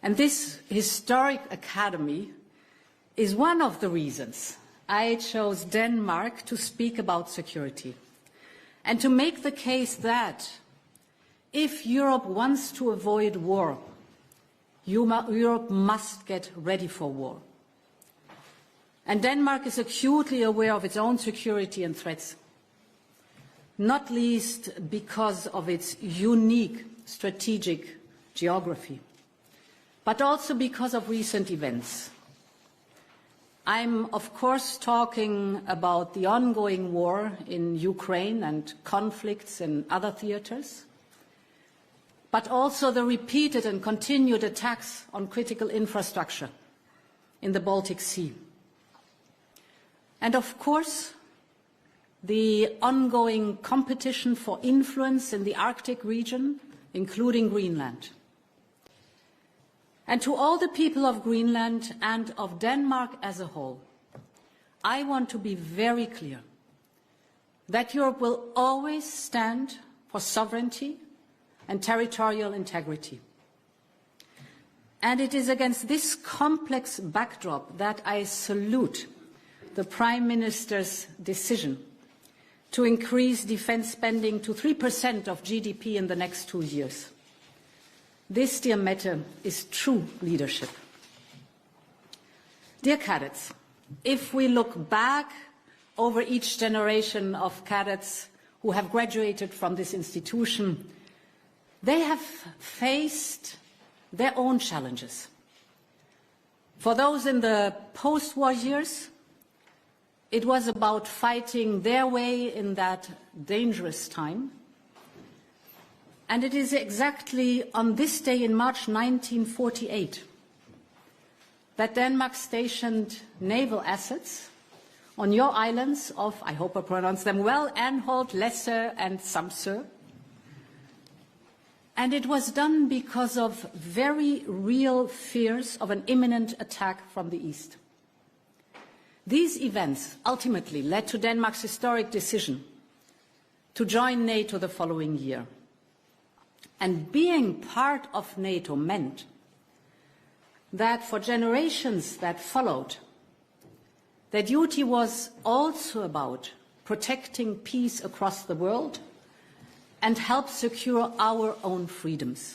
And this historic academy is one of the reasons I chose Denmark to speak about security and to make the case that if Europe wants to avoid war, Europe must get ready for war. And Denmark is acutely aware of its own security and threats, not least because of its unique strategic geography, but also because of recent events. I'm, of course, talking about the ongoing war in Ukraine and conflicts in other theaters, but also the repeated and continued attacks on critical infrastructure in the Baltic Sea. And, of course, the ongoing competition for influence in the Arctic region, including Greenland. And to all the people of Greenland and of Denmark as a whole, I want to be very clear that Europe will always stand for sovereignty and territorial integrity. And it is against this complex backdrop that I salute the Prime Minister's decision to increase defence spending to 3% of GDP in the next 2 years. This, dear Mette, is true leadership. Dear cadets, if we look back over each generation of cadets who have graduated from this institution, they have faced their own challenges. For those in the post-war years, it was about fighting their way in that dangerous time. And it is exactly on this day in March 1948 that Denmark stationed naval assets on your islands of, I hope I pronounce them well, Anholt, Læsø and Samsø. And it was done because of very real fears of an imminent attack from the east. These events ultimately led to Denmark's historic decision to join NATO the following year. And being part of NATO meant that for generations that followed, their duty was also about protecting peace across the world and help secure our own freedoms.